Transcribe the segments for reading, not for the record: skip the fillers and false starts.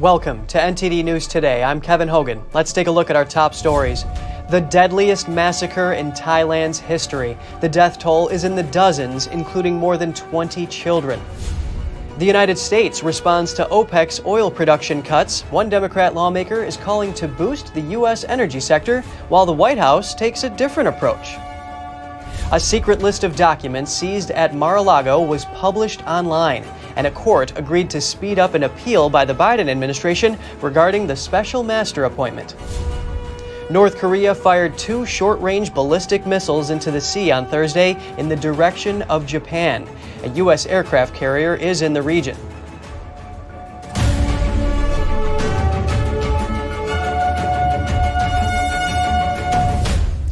Welcome to NTD News Today. I'm Kevin Hogan. Let's take a look at our top stories. The deadliest massacre in Thailand's history. The death toll is in the dozens, including more than 20 children. The United States responds to OPEC's oil production cuts. One Democrat lawmaker is calling to boost the U.S. energy sector, while the White House takes a different approach. A secret list of documents seized at Mar-a-Lago was published online, and a court agreed to speed up an appeal by the Biden administration regarding the special master appointment. North Korea fired 2 short-range ballistic missiles into the sea on Thursday in the direction of Japan. A U.S. aircraft carrier is in the region.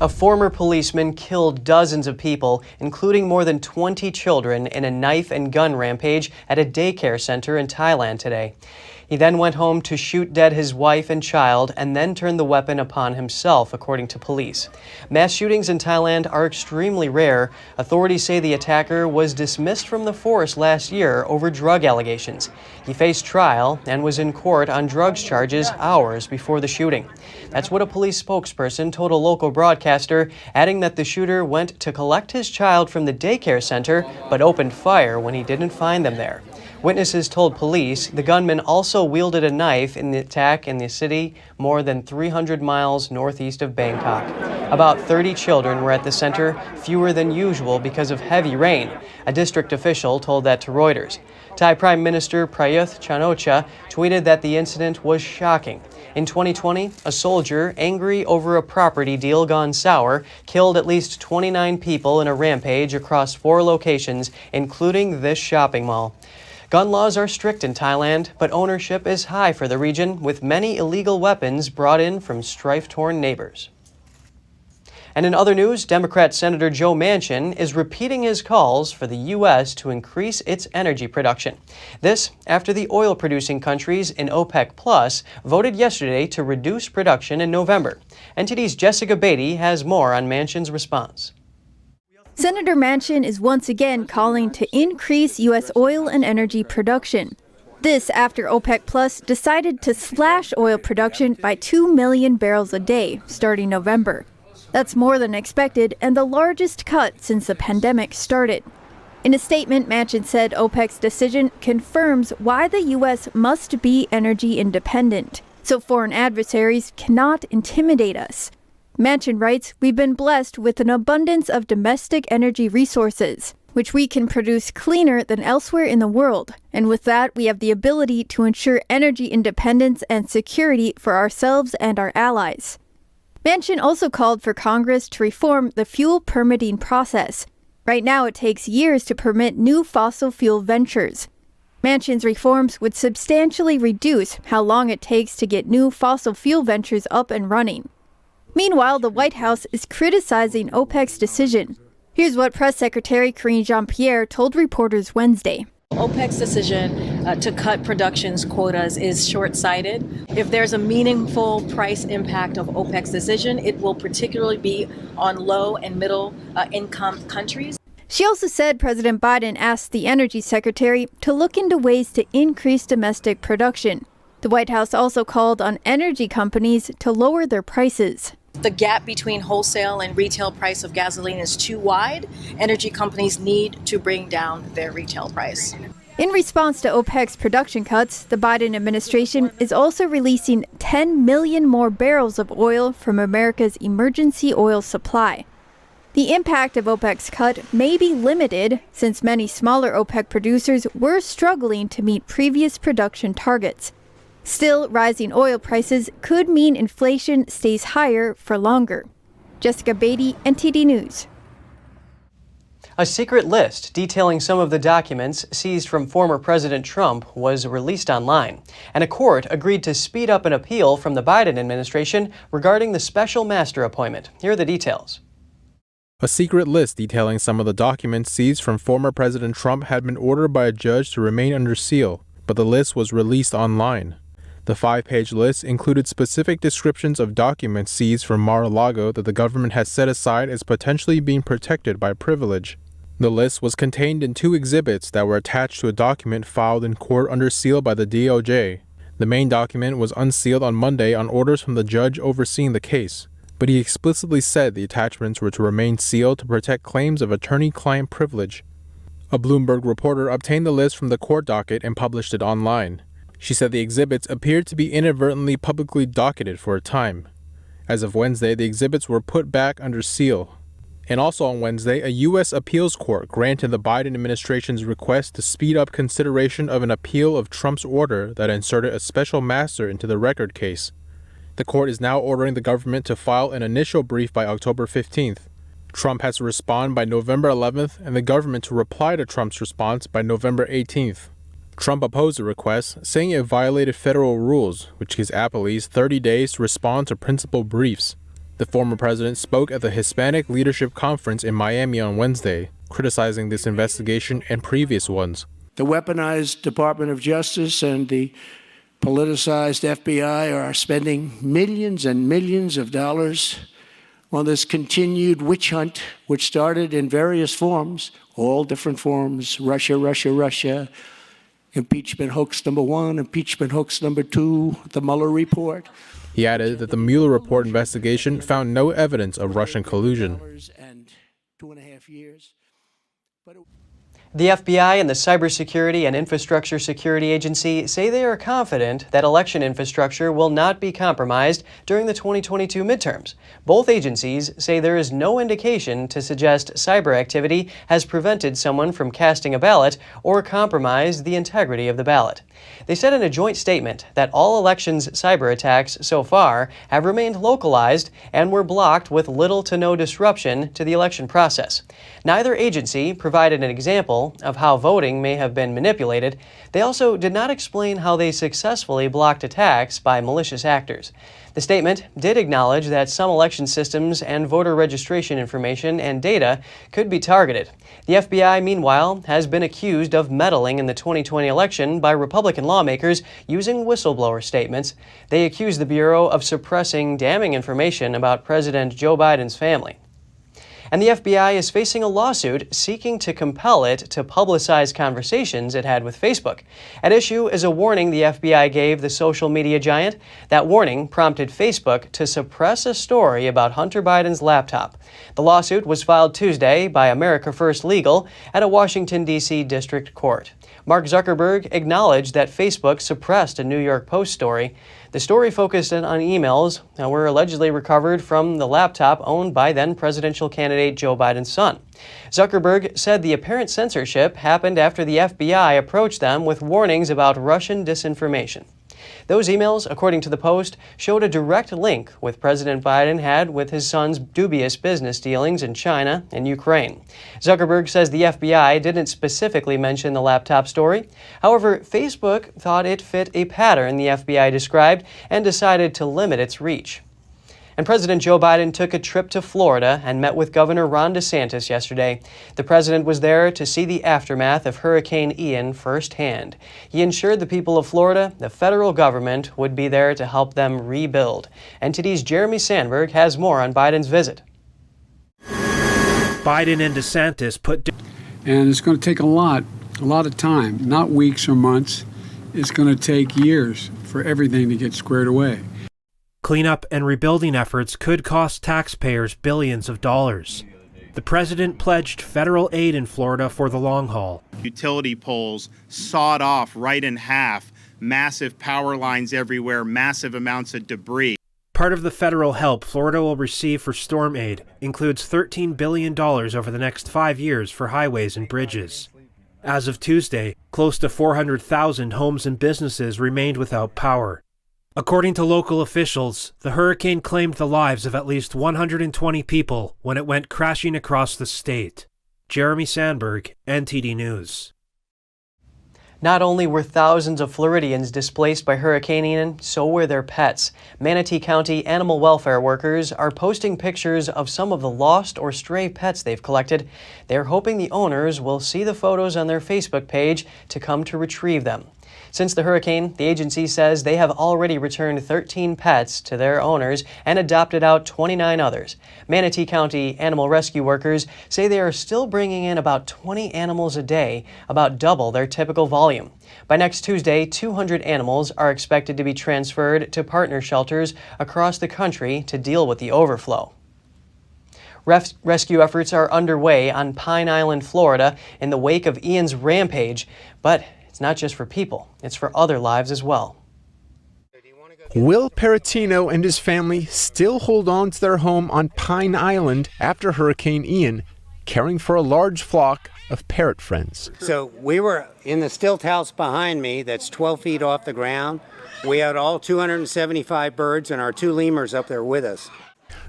A former policeman killed dozens of people, including more than 20 children, in a knife and gun rampage at a daycare center in Thailand today. He then went home to shoot dead his wife and child and then turned the weapon upon himself, according to police. Mass shootings in Thailand are extremely rare. Authorities say the attacker was dismissed from the force last year over drug allegations. He faced trial and was in court on drugs charges hours before the shooting. That's what a police spokesperson told a local broadcaster, adding that the shooter went to collect his child from the daycare center but opened fire when he didn't find them there. Witnesses told police the gunman also wielded a knife in the attack in the city more than 300 miles northeast of Bangkok. About 30 children were at the center, fewer than usual because of heavy rain. A district official told that to Reuters. Thai Prime Minister Prayuth Chan-o-cha tweeted that the incident was shocking. In 2020, a soldier, angry over a property deal gone sour, killed at least 29 people in a rampage across 4 locations, including this shopping mall. Gun laws are strict in Thailand, but ownership is high for the region, with many illegal weapons brought in from strife-torn neighbors. And in other news, Democrat Senator Joe Manchin is repeating his calls for the U.S. to increase its energy production. This after the oil-producing countries in OPEC Plus voted yesterday to reduce production in November. NTD's Jessica Beatty has more on Manchin's response. Senator Manchin is once again calling to increase U.S. oil and energy production. This after OPEC Plus decided to slash oil production by 2 million barrels a day starting November. That's more than expected and the largest cut since the pandemic started. In a statement, Manchin said OPEC's decision confirms why the U.S. must be energy independent, so foreign adversaries cannot intimidate us. Manchin writes, "We've been blessed with an abundance of domestic energy resources, which we can produce cleaner than elsewhere in the world. And with that, we have the ability to ensure energy independence and security for ourselves and our allies." Manchin also called for Congress to reform the fuel permitting process. Right now, it takes years to permit new fossil fuel ventures. Manchin's reforms would substantially reduce how long it takes to get new fossil fuel ventures up and running. Meanwhile, the White House is criticizing OPEC's decision. Here's what Press Secretary Karine Jean-Pierre told reporters Wednesday. OPEC's decision to cut production's quotas is short-sighted. If there's a meaningful price impact of OPEC's decision, it will particularly be on low and middle income countries. She also said President Biden asked the Energy Secretary to look into ways to increase domestic production. The White House also called on energy companies to lower their prices. The gap between wholesale and retail price of gasoline is too wide. Energy companies need to bring down their retail price. In response to OPEC's production cuts, the Biden administration is also releasing 10 million more barrels of oil from America's emergency oil supply. The impact of OPEC's cut may be limited, since many smaller OPEC producers were struggling to meet previous production targets. Still, rising oil prices could mean inflation stays higher for longer. Jessica Beatty, NTD News. A secret list detailing some of the documents seized from former President Trump was released online, and a court agreed to speed up an appeal from the Biden administration regarding the special master appointment. Here are the details. A secret list detailing some of the documents seized from former President Trump had been ordered by a judge to remain under seal, but the list was released online. The 5-page list included specific descriptions of documents seized from Mar-a-Lago that the government has set aside as potentially being protected by privilege. The list was contained in 2 exhibits that were attached to a document filed in court under seal by the DOJ. The main document was unsealed on Monday on orders from the judge overseeing the case, but he explicitly said the attachments were to remain sealed to protect claims of attorney-client privilege. A Bloomberg reporter obtained the list from the court docket and published it online. She said the exhibits appeared to be inadvertently publicly docketed for a time. As of Wednesday, the exhibits were put back under seal. And also on Wednesday, a U.S. appeals court granted the Biden administration's request to speed up consideration of an appeal of Trump's order that inserted a special master into the record case. The court is now ordering the government to file an initial brief by October 15th. Trump has to respond by November 11th and the government to reply to Trump's response by November 18th. Trump opposed the request, saying it violated federal rules, which gives appellees 30 days to respond to principal briefs. The former president spoke at the Hispanic Leadership Conference in Miami on Wednesday, criticizing this investigation and previous ones. The weaponized Department of Justice and the politicized FBI are spending millions and millions of dollars on this continued witch hunt, which started in various forms, all different forms: Russia, Russia, Russia, impeachment hoax number 1, impeachment hoax number 2, the Mueller report. He added that the Mueller report investigation found no evidence of Russian collusion. The FBI and the Cybersecurity and Infrastructure Security Agency say they are confident that election infrastructure will not be compromised during the 2022 midterms. Both agencies say there is no indication to suggest cyber activity has prevented someone from casting a ballot or compromised the integrity of the ballot. They said in a joint statement that all elections cyber attacks so far have remained localized and were blocked with little to no disruption to the election process. Neither agency provided an example of how voting may have been manipulated. They also did not explain how they successfully blocked attacks by malicious actors. The statement did acknowledge that some election systems and voter registration information and data could be targeted. The FBI, meanwhile, has been accused of meddling in the 2020 election by Republican lawmakers using whistleblower statements. They accuse the Bureau of suppressing damning information about President Joe Biden's family. And the FBI is facing a lawsuit seeking to compel it to publicize conversations it had with Facebook. At issue is a warning the FBI gave the social media giant. That warning prompted Facebook to suppress a story about Hunter Biden's laptop. The lawsuit was filed Tuesday by America First Legal at a Washington, D.C. district court. Mark Zuckerberg acknowledged that Facebook suppressed a New York Post story. The story focused on emails that were allegedly recovered from the laptop owned by then presidential candidate Joe Biden's son. Zuckerberg said the apparent censorship happened after the FBI approached them with warnings about Russian disinformation. Those emails, according to the Post, showed a direct link with President Biden had with his son's dubious business dealings in China and Ukraine. Zuckerberg says the FBI didn't specifically mention the laptop story. However, Facebook thought it fit a pattern the FBI described and decided to limit its reach. And President Joe Biden took a trip to Florida and met with Governor Ron DeSantis yesterday. The president was there to see the aftermath of Hurricane Ian firsthand. He ensured the people of Florida, the federal government, would be there to help them rebuild. NTD's Jeremy Sandberg has more on Biden's visit. Biden and DeSantis and it's going to take a lot of time, not weeks or months. It's going to take years for everything to get squared away. Cleanup and rebuilding efforts could cost taxpayers billions of dollars. The president pledged federal aid in Florida for the long haul. Utility poles sawed off right in half, massive power lines everywhere, massive amounts of debris. Part of the federal help Florida will receive for storm aid includes $13 billion over the next 5 years for highways and bridges. As of Tuesday, close to 400,000 homes and businesses remained without power. According to local officials, the hurricane claimed the lives of at least 120 people when it went crashing across the state. Jeremy Sandberg, NTD News. Not only were thousands of Floridians displaced by Hurricane Ian, so were their pets. Manatee County animal welfare workers are posting pictures of some of the lost or stray pets they've collected. They're hoping the owners will see the photos on their Facebook page to come to retrieve them. Since the hurricane, the agency says they have already returned 13 pets to their owners and adopted out 29 others. Manatee County animal rescue workers say they are still bringing in about 20 animals a day, about double their typical volume. By next Tuesday, 200 animals are expected to be transferred to partner shelters across the country to deal with the overflow. Rescue efforts are underway on Pine Island, Florida, in the wake of Ian's Rampage, but it's not just for people, it's for other lives as well. Will Peratino and his family still hold on to their home on Pine Island after Hurricane Ian, caring for a large flock of parrot friends. So we were in the stilt house behind me that's 12 feet off the ground. We had all 275 birds and our 2 lemurs up there with us.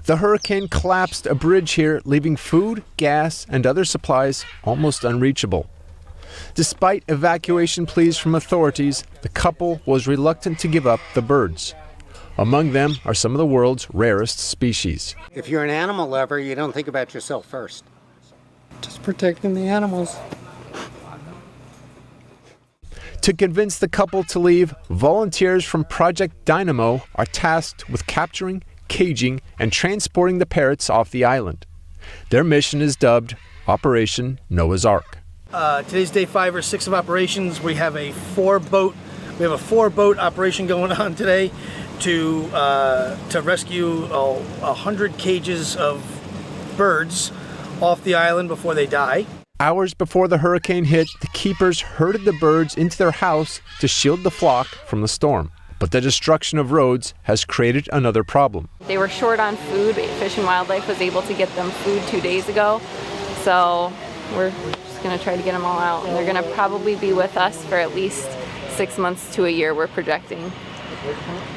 The hurricane collapsed a bridge here, leaving food, gas, and other supplies almost unreachable. Despite evacuation pleas from authorities, the couple was reluctant to give up the birds. Among them are some of the world's rarest species. If you're an animal lover, you don't think about yourself first. Just protecting the animals. To convince the couple to leave, volunteers from Project Dynamo are tasked with capturing, caging, and transporting the parrots off the island. Their mission is dubbed Operation Noah's Ark. Today's day 5 or 6 of operations. We have a 4-boat operation going on today to rescue 100 cages of birds off the island before they die. Hours before the hurricane hit, the keepers herded the birds into their house to shield the flock from the storm. But the destruction of roads has created another problem. They were short on food. Fish and Wildlife was able to get them food 2 days ago. So we're just going to try to get them all out. And they're going to probably be with us for at least 6 months to a year, we're projecting,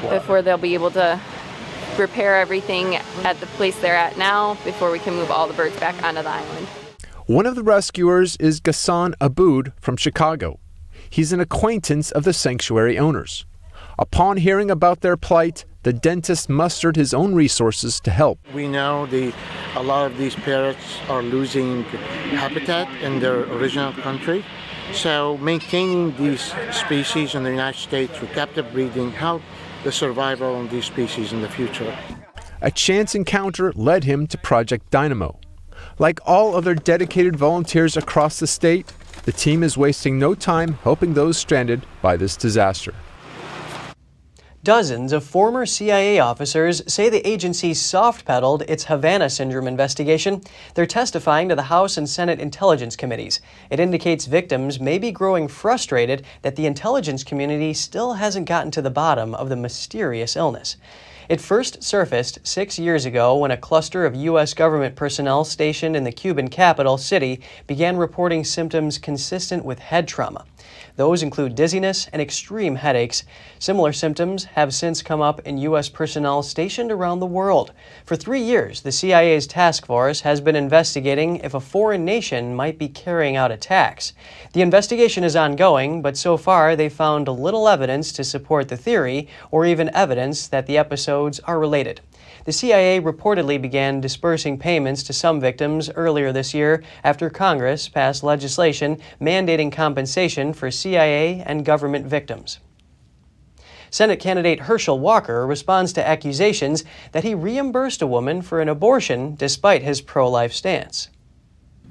before they'll be able to repair everything at the place they're at now, before we can move all the birds back onto the island. One of the rescuers is Ghassan Aboud from Chicago. He's an acquaintance of the sanctuary owners. Upon hearing about their plight, the dentist mustered his own resources to help. We know a lot of these parrots are losing habitat in their original country. So maintaining these species in the United States through captive breeding help the survival of these species in the future. A chance encounter led him to Project Dynamo. Like all other dedicated volunteers across the state, the team is wasting no time helping those stranded by this disaster. Dozens of former CIA officers say the agency soft-pedaled its Havana syndrome investigation. They're testifying to the House and Senate Intelligence Committees. It indicates victims may be growing frustrated that the intelligence community still hasn't gotten to the bottom of the mysterious illness. It first surfaced 6 years ago when a cluster of U.S. government personnel stationed in the Cuban capital city began reporting symptoms consistent with head trauma. Those include dizziness and extreme headaches. Similar symptoms have since come up in U.S. personnel stationed around the world. For 3 years, the CIA's task force has been investigating if a foreign nation might be carrying out attacks. The investigation is ongoing, but so far they've found little evidence to support the theory or even evidence that the episodes are related. The CIA reportedly began dispersing payments to some victims earlier this year after Congress passed legislation mandating compensation for CIA and government victims. Senate candidate Herschel Walker responds to accusations that he reimbursed a woman for an abortion despite his pro-life stance.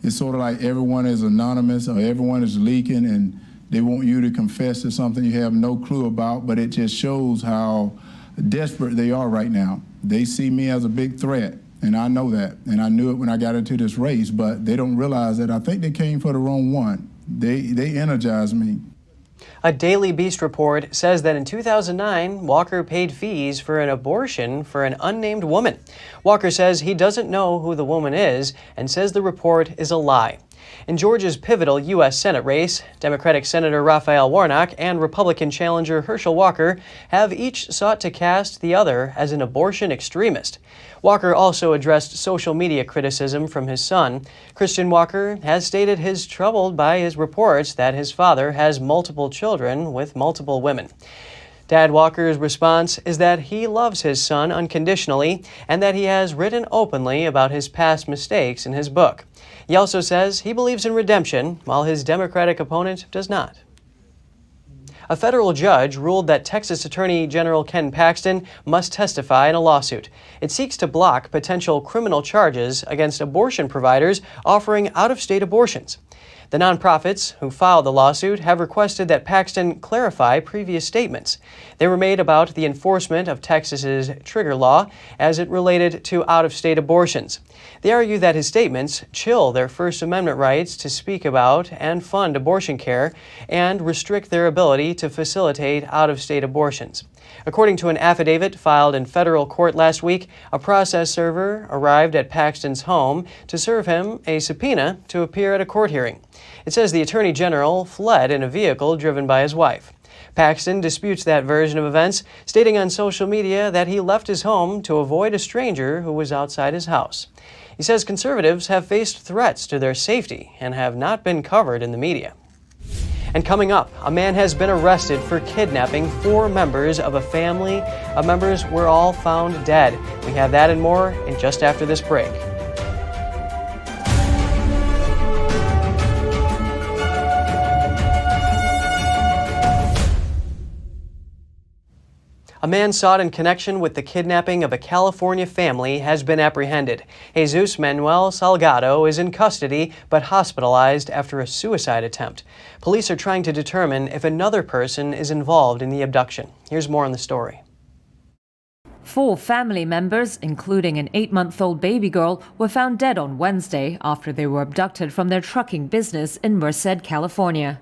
It's sort of like everyone is anonymous or everyone is leaking and they want you to confess to something you have no clue about, but it just shows how desperate they are right now. They see me as a big threat, and I know that, and I knew it when I got into this race, but they don't realize that I think they came for the wrong one. They energized me. A Daily Beast report says that in 2009, Walker paid fees for an abortion for an unnamed woman. Walker says he doesn't know who the woman is and says the report is a lie. In Georgia's pivotal U.S. Senate race, Democratic Senator Raphael Warnock and Republican challenger Herschel Walker have each sought to cast the other as an abortion extremist. Walker also addressed social media criticism from his son. Christian Walker has stated he's troubled by his reports that his father has multiple children with multiple women. Dad Walker's response is that he loves his son unconditionally and that he has written openly about his past mistakes in his book. He also says he believes in redemption, while his Democratic opponent does not. A federal judge ruled that Texas Attorney General Ken Paxton must testify in a lawsuit. It seeks to block potential criminal charges against abortion providers offering out-of-state abortions. The nonprofits who filed the lawsuit have requested that Paxton clarify previous statements. They were made about the enforcement of Texas's trigger law as it related to out-of-state abortions. They argue that his statements chill their First Amendment rights to speak about and fund abortion care and restrict their ability to facilitate out-of-state abortions. According to an affidavit filed in federal court last week, a process server arrived at Paxton's home to serve him a subpoena to appear at a court hearing. It says the Attorney General fled in a vehicle driven by his wife. Paxton disputes that version of events, stating on social media that he left his home to avoid a stranger who was outside his house. He says conservatives have faced threats to their safety and have not been covered in the media. And coming up, a man has been arrested for kidnapping 4 members of a family. Members were all found dead. We have that and more in just after this break. A man sought in connection with the kidnapping of a California family has been apprehended. Jesus Manuel Salgado is in custody but hospitalized after a suicide attempt. Police are trying to determine if another person is involved in the abduction. Here's more on the story. 4 family members, including an 8-month-old baby girl, were found dead on Wednesday after they were abducted from their trucking business in Merced, California.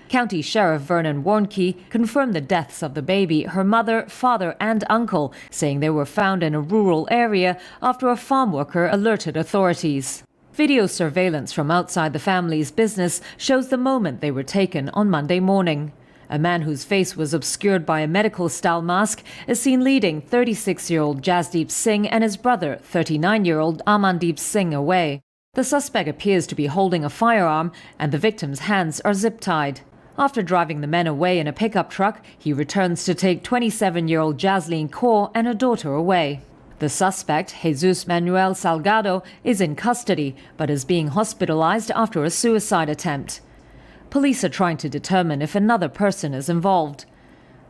County Sheriff Vernon Warnke confirmed the deaths of the baby, her mother, father, and uncle, saying they were found in a rural area after a farm worker alerted authorities. Video surveillance from outside the family's business shows the moment they were taken on Monday morning. A man whose face was obscured by a medical-style mask is seen leading 36-year-old Jasdeep Singh and his brother, 39-year-old Amandeep Singh, away. The suspect appears to be holding a firearm, and the victim's hands are zip-tied. After driving the men away in a pickup truck, he returns to take 27-year-old Jasleen Kaur and her daughter away. The suspect, Jesus Manuel Salgado, is in custody but is being hospitalized after a suicide attempt. Police are trying to determine if another person is involved.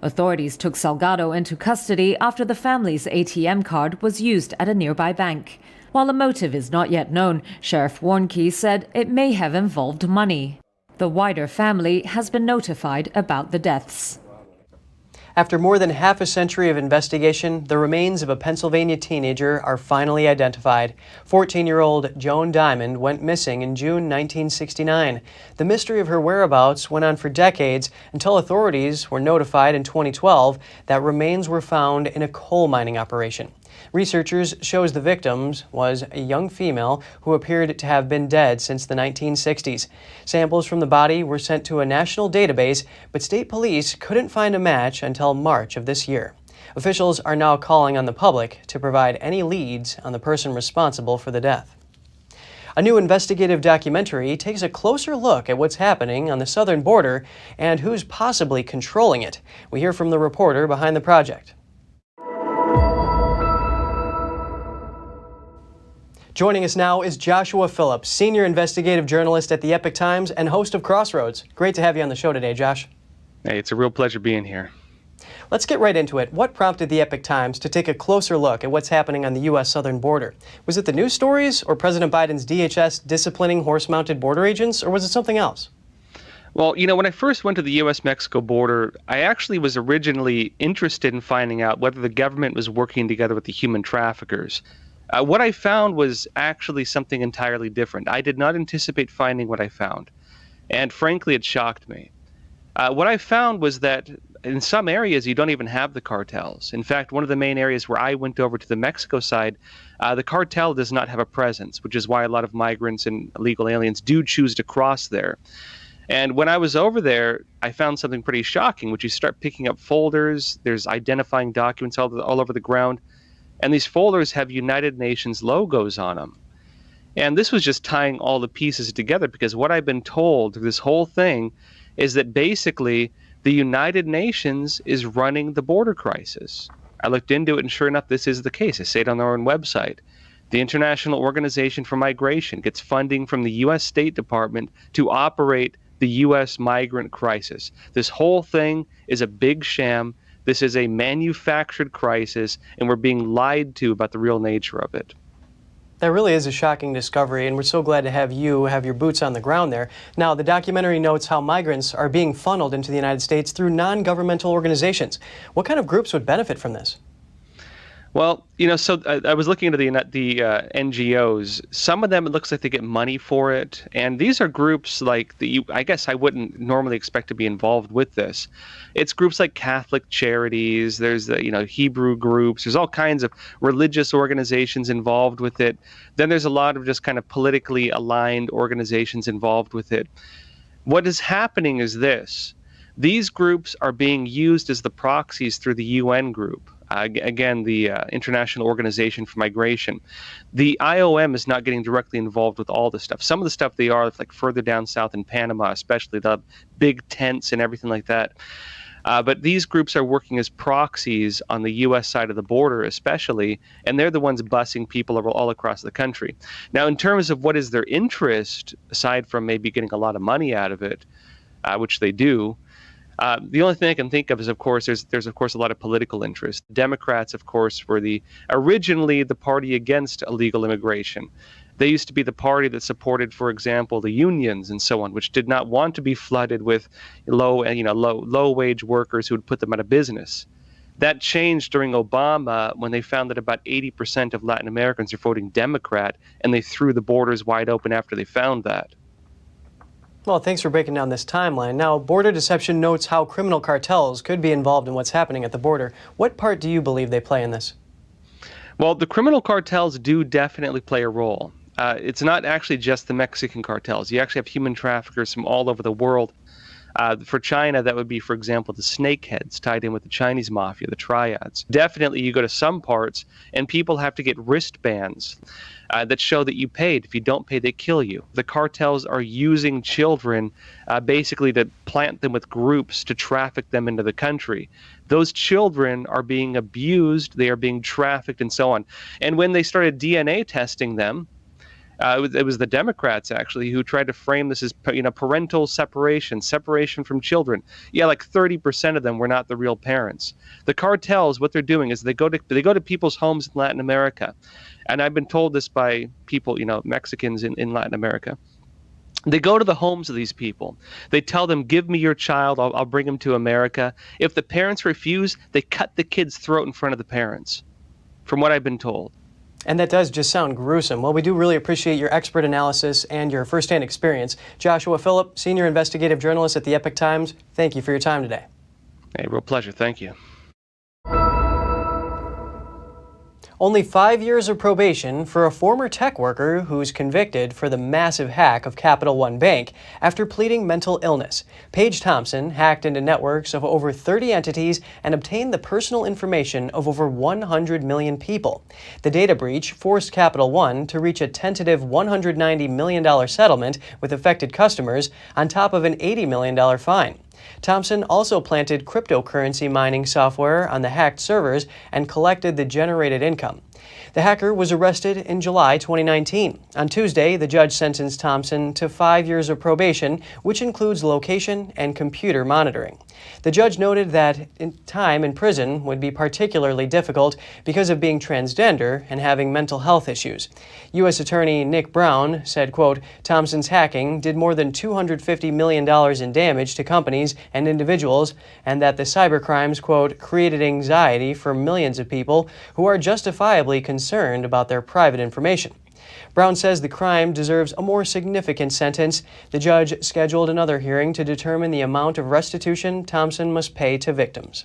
Authorities took Salgado into custody after the family's ATM card was used at a nearby bank. While the motive is not yet known, Sheriff Warnke said it may have involved money. The wider family has been notified about the deaths. After more than half a century of investigation, the remains of a Pennsylvania teenager are finally identified. 14-year-old Joan Diamond went missing in June 1969. The mystery of her whereabouts went on for decades until authorities were notified in 2012 that remains were found in a coal mining operation. Researchers shows the victim was a young female who appeared to have been dead since the 1960s. Samples from the body were sent to a national database, but state police couldn't find a match until March of this year. Officials are now calling on the public to provide any leads on the person responsible for the death. A new investigative documentary takes a closer look at what's happening on the southern border and who's possibly controlling it. We hear from the reporter behind the project. Joining us now is Joshua Phillips, senior investigative journalist at the Epoch Times and host of Crossroads. Great to have you on the show today, Josh. Hey, it's a real pleasure being here. Let's get right into it. What prompted the Epoch Times to take a closer look at what's happening on the U.S. southern border? Was it the news stories or President Biden's DHS disciplining horse-mounted border agents, or was it something else? Well, you know, when I first went to the U.S.-Mexico border, I actually was originally interested in finding out whether the government was working together with the human traffickers. What I found was actually something entirely different. I did not anticipate finding what I found, and frankly, it shocked me. What I found was that in some areas, you don't even have the cartels. In fact, one of the main areas where I went over to the Mexico side, the cartel does not have a presence, which is why a lot of migrants and illegal aliens do choose to cross there. And when I was over there, I found something pretty shocking, which you start picking up folders, there's identifying documents all over the ground, and these folders have United Nations logos on them. And this was just tying all the pieces together, because what I've been told through this whole thing is that basically the United Nations is running the border crisis. I looked into it, and sure enough, this is the case. I say it on their own website. The International Organization for Migration gets funding from the U.S. State Department to operate the U.S. migrant crisis. This whole thing is a big sham. This is a manufactured crisis, and we're being lied to about the real nature of it. That really is a shocking discovery, and we're so glad to have you have your boots on the ground there. Now, the documentary notes how migrants are being funneled into the United States through non-governmental organizations. What kind of groups would benefit from this? Well, so I was looking into the NGOs. Some of them, it looks like they get money for it. And these are groups like I guess I wouldn't normally expect to be involved with this. It's groups like Catholic Charities. There's Hebrew groups. There's all kinds of religious organizations involved with it. Then there's a lot of just kind of politically aligned organizations involved with it. What is happening is this. These groups are being used as the proxies through the UN group. Again, the International Organization for Migration. The IOM is not getting directly involved with all this stuff. Some of the stuff they are, like further down south in Panama, especially the big tents and everything like that. But these groups are working as proxies on the U.S. side of the border, especially, and they're the ones busing people all across the country. Now, in terms of what is their interest, aside from maybe getting a lot of money out of it, which they do, the only thing I can think of is, of course, there's of course a lot of political interest. Democrats, of course, were originally the party against illegal immigration. They used to be the party that supported, for example, the unions and so on, which did not want to be flooded with low wage workers who would put them out of business. That changed during Obama when they found that about 80% of Latin Americans are voting Democrat, and they threw the borders wide open after they found that. Well, thanks for breaking down this timeline. Now, Border Deception notes how criminal cartels could be involved in what's happening at the border. What part do you believe they play in this? Well, the criminal cartels do definitely play a role. It's not actually just the Mexican cartels. You actually have human traffickers from all over the world. For China, that would be, for example, the snakeheads tied in with the Chinese mafia, the triads. Definitely, you go to some parts, and people have to get wristbands that show that you paid. If you don't pay, they kill you. The cartels are using children basically to plant them with groups to traffic them into the country. Those children are being abused, they are being trafficked, and so on. And when they started DNA testing them, it was the Democrats, actually, who tried to frame this as parental separation from children. Yeah, like 30% of them were not the real parents. The cartels, what they're doing is they go to people's homes in Latin America. And I've been told this by people, Mexicans in Latin America. They go to the homes of these people. They tell them, give me your child, I'll bring him to America. If the parents refuse, they cut the kid's throat in front of the parents, from what I've been told. And that does just sound gruesome. Well, we do really appreciate your expert analysis and your firsthand experience. Joshua Phillip, Senior Investigative Journalist at the Epoch Times, thank you for your time today. Hey, real pleasure. Thank you. Only 5 years of probation for a former tech worker who's convicted for the massive hack of Capital One Bank after pleading mental illness. Paige Thompson hacked into networks of over 30 entities and obtained the personal information of over 100 million people. The data breach forced Capital One to reach a tentative $190 million settlement with affected customers on top of an $80 million fine. Thompson also planted cryptocurrency mining software on the hacked servers and collected the generated income. The hacker was arrested in July 2019. On Tuesday, the judge sentenced Thompson to 5 years of probation, which includes location and computer monitoring. The judge noted that time in prison would be particularly difficult because of being transgender and having mental health issues. U.S. Attorney Nick Brown said, quote, Thompson's hacking did more than $250 million in damage to companies and individuals, and that the cybercrimes, quote, created anxiety for millions of people who are justifiably concerned about their private information. Brown says the crime deserves a more significant sentence. The judge scheduled another hearing to determine the amount of restitution Thompson must pay to victims.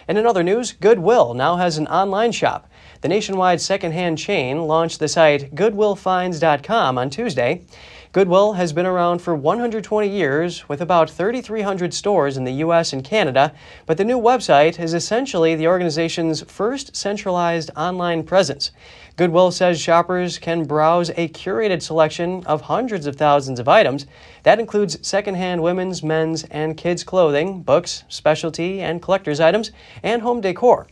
And in other news, Goodwill now has an online shop. The nationwide secondhand chain launched the site goodwillfinds.com on Tuesday. Goodwill has been around for 120 years with about 3,300 stores in the U.S. and Canada, but the new website is essentially the organization's first centralized online presence. Goodwill says shoppers can browse a curated selection of hundreds of thousands of items. That includes secondhand women's, men's, and kids' clothing, books, specialty and collector's items, and home decor.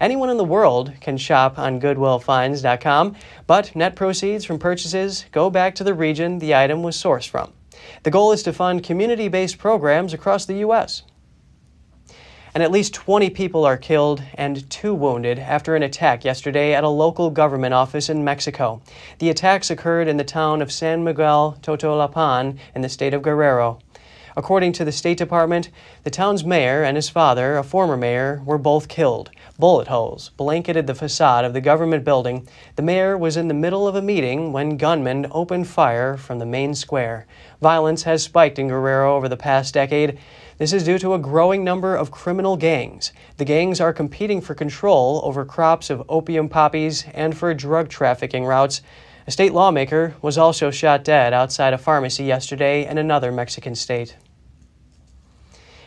Anyone in the world can shop on goodwillfinds.com, but net proceeds from purchases go back to the region the item was sourced from. The goal is to fund community-based programs across the U.S. And at least 20 people are killed and 2 wounded after an attack yesterday at a local government office in Mexico. The attacks occurred in the town of San Miguel Totolapan in the state of Guerrero. According to the State Department, the town's mayor and his father, a former mayor, were both killed. Bullet holes blanketed the facade of the government building. The mayor was in the middle of a meeting when gunmen opened fire from the main square. Violence has spiked in Guerrero over the past decade. This is due to a growing number of criminal gangs. The gangs are competing for control over crops of opium poppies and for drug trafficking routes. A state lawmaker was also shot dead outside a pharmacy yesterday in another Mexican state.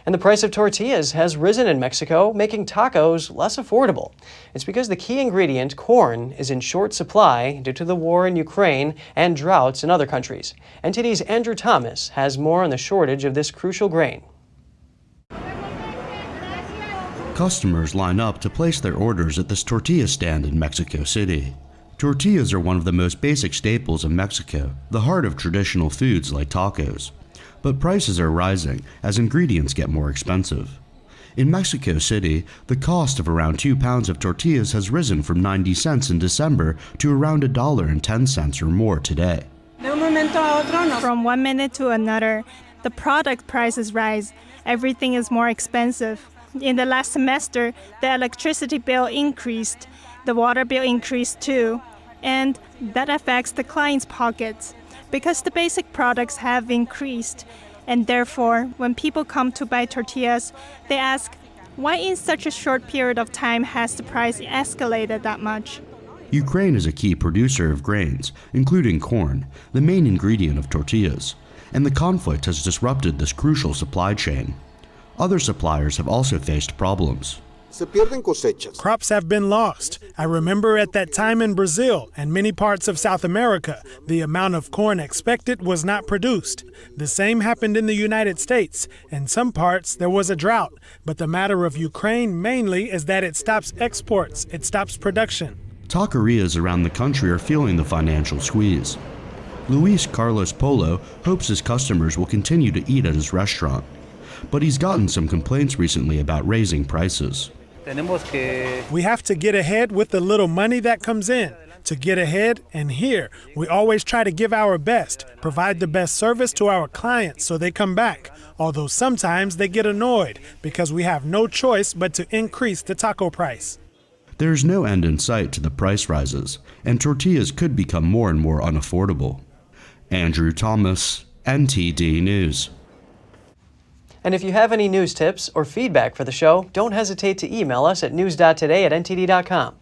And the price of tortillas has risen in Mexico, making tacos less affordable. It's because the key ingredient, corn, is in short supply due to the war in Ukraine and droughts in other countries. NTD's Andrew Thomas has more on the shortage of this crucial grain. Customers line up to place their orders at this tortilla stand in Mexico City. Tortillas are one of the most basic staples in Mexico, the heart of traditional foods like tacos. But prices are rising as ingredients get more expensive. In Mexico City, the cost of around 2 pounds of tortillas has risen from 90 cents in December to around $1.10 or more today. From one minute to another, the product prices rise. Everything is more expensive. In the last semester, the electricity bill increased, the water bill increased too, and that affects the client's pockets because the basic products have increased. And therefore, when people come to buy tortillas, they ask, why in such a short period of time has the price escalated that much? Ukraine is a key producer of grains, including corn, the main ingredient of tortillas, and the conflict has disrupted this crucial supply chain. Other suppliers have also faced problems. Crops have been lost. I remember at that time in Brazil and many parts of South America, the amount of corn expected was not produced. The same happened in the United States. In some parts, there was a drought. But the matter of Ukraine mainly is that it stops exports, it stops production. Taquerias around the country are feeling the financial squeeze. Luis Carlos Polo hopes his customers will continue to eat at his restaurant. But he's gotten some complaints recently about raising prices. We have to get ahead with the little money that comes in. To get ahead, and here, we always try to give our best, provide the best service to our clients so they come back. Although sometimes they get annoyed because we have no choice but to increase the taco price. There's no end in sight to the price rises, and tortillas could become more and more unaffordable. Andrew Thomas, NTD News. And if you have any news tips or feedback for the show, don't hesitate to email us at news.today@ntd.com.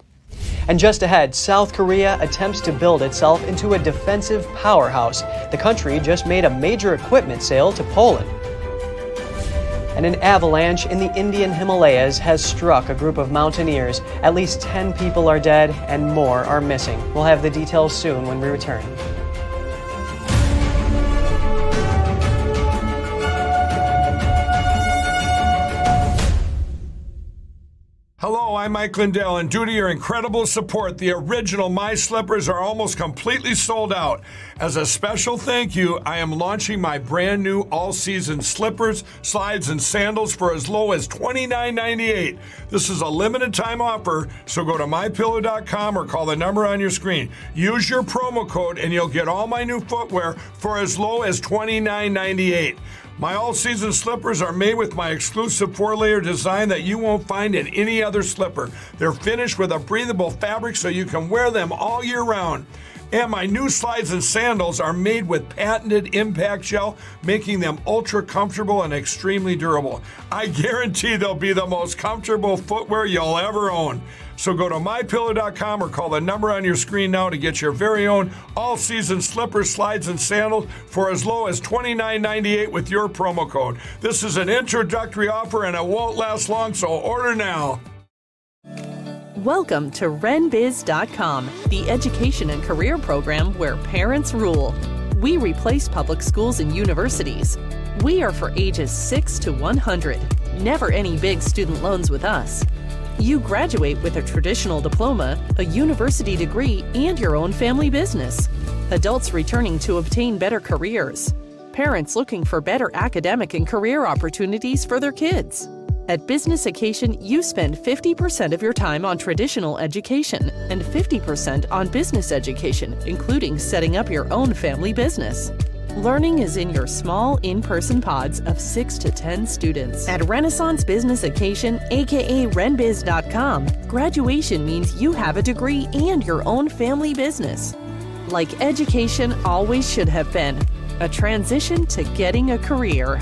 And just ahead, South Korea attempts to build itself into a defensive powerhouse. The country just made a major equipment sale to Poland. And an avalanche in the Indian Himalayas has struck a group of mountaineers. At least 10 people are dead and more are missing. We'll have the details soon when we return. Hello, I'm Mike Lindell, and due to your incredible support, the original My Slippers are almost completely sold out. As a special thank you, I am launching my brand new all-season slippers, slides, and sandals for as low as $29.98. This is a limited time offer, so go to mypillow.com or call the number on your screen. Use your promo code and you'll get all my new footwear for as low as $29.98. My all-season slippers are made with my exclusive 4-layer design that you won't find in any other slipper. They're finished with a breathable fabric so you can wear them all year round. And my new slides and sandals are made with patented impact gel, making them ultra comfortable and extremely durable. I guarantee they'll be the most comfortable footwear you'll ever own. So go to mypillow.com or call the number on your screen now to get your very own all-season slippers, slides, and sandals for as low as $29.98 with your promo code. This is an introductory offer and it won't last long, so order now. Welcome to RenBiz.com, the education and career program where parents rule. We replace public schools and universities. We are for ages 6 to 100. Never any big student loans with us. You graduate with a traditional diploma, a university degree, and your own family business. Adults returning to obtain better careers. parents looking for better academic and career opportunities for their kids. At Business Occasion, you spend 50% of your time on traditional education and 50% on business education, including setting up your own family business. Learning is in your small, in-person pods of 6 to 10 students. At Renaissance Business Occasion, aka renbiz.com, graduation means you have a degree and your own family business. Like education always should have been, a transition to getting a career.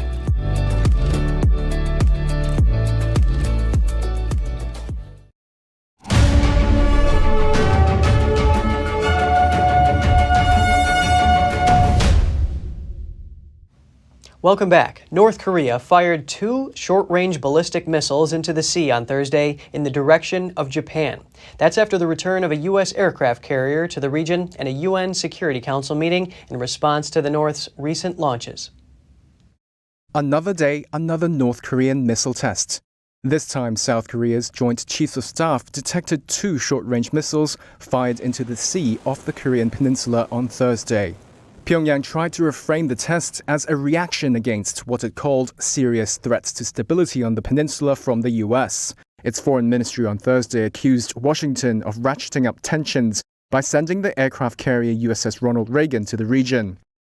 Welcome back. North Korea fired 2 short-range ballistic missiles into the sea on Thursday in the direction of Japan. That's after the return of a U.S. aircraft carrier to the region and a UN Security Council meeting in response to the North's recent launches. Another day, another North Korean missile test. This time, South Korea's Joint Chiefs of Staff detected 2 short-range missiles fired into the sea off the Korean peninsula on Thursday. Pyongyang tried to reframe the test as a reaction against what it called serious threats to stability on the peninsula from the U.S. Its foreign ministry on Thursday accused Washington of ratcheting up tensions by sending the aircraft carrier USS Ronald Reagan to the region.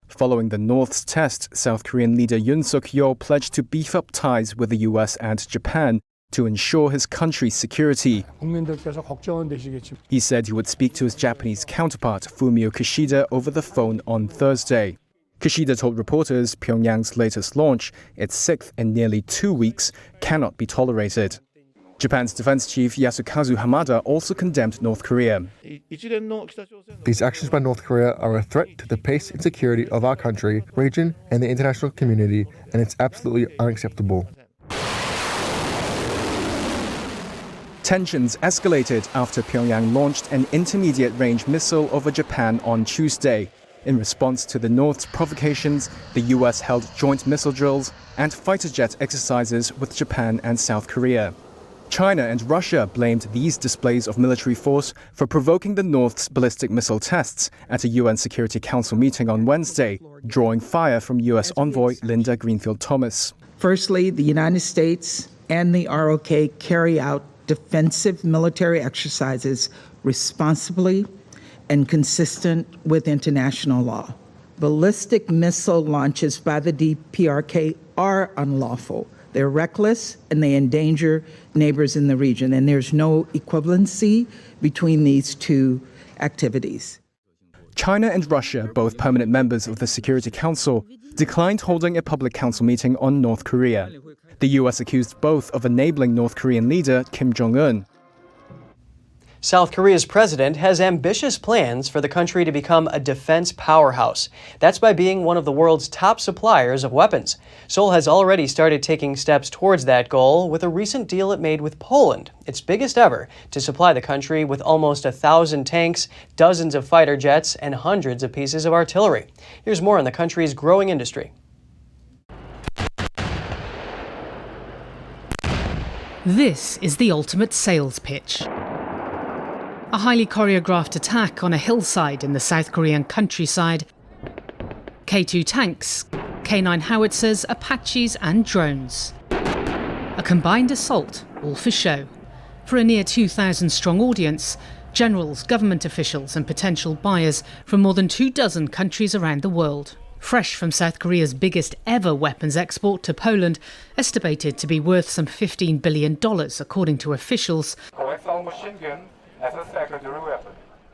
Following the North's test, South Korean leader Yoon Suk-yeol pledged to beef up ties with the U.S. and Japan to ensure his country's security. He said he would speak to his Japanese counterpart, Fumio Kishida, over the phone on Thursday. Kishida told reporters Pyongyang's latest launch, its 6th in nearly 2 weeks, cannot be tolerated. Japan's defense chief Yasukazu Hamada also condemned North Korea. These actions by North Korea are a threat to the peace and security of our country, region, and the international community, and it's absolutely unacceptable. Tensions escalated after Pyongyang launched an intermediate-range missile over Japan on Tuesday. In response to the North's provocations, the U.S. held joint missile drills and fighter jet exercises with Japan and South Korea. China and Russia blamed these displays of military force for provoking the North's ballistic missile tests at a UN Security Council meeting on Wednesday, drawing fire from U.S. envoy Linda Greenfield-Thomas. Firstly, the United States and the ROK carry out defensive military exercises responsibly and consistent with international law. Ballistic missile launches by the DPRK are unlawful. They're reckless and they endanger neighbors in the region, and there's no equivalency between these two activities. China and Russia, both permanent members of the Security Council, declined holding a public council meeting on North Korea. The U.S. accused both of enabling North Korean leader Kim Jong-un. South Korea's president has ambitious plans for the country to become a defense powerhouse. That's by being one of the world's top suppliers of weapons. Seoul has already started taking steps towards that goal with a recent deal it made with Poland, its biggest ever, to supply the country with almost 1,000 tanks, dozens of fighter jets, and hundreds of pieces of artillery. Here's more on the country's growing industry. This is the ultimate sales pitch. A highly choreographed attack on a hillside in the South Korean countryside. K2 tanks, K9 howitzers, Apaches and drones. A combined assault, all for show. For a near 2,000-strong audience, generals, government officials and potential buyers from more than 24 countries around the world. Fresh from South Korea's biggest ever weapons export to Poland, estimated to be worth some $15 billion, according to officials.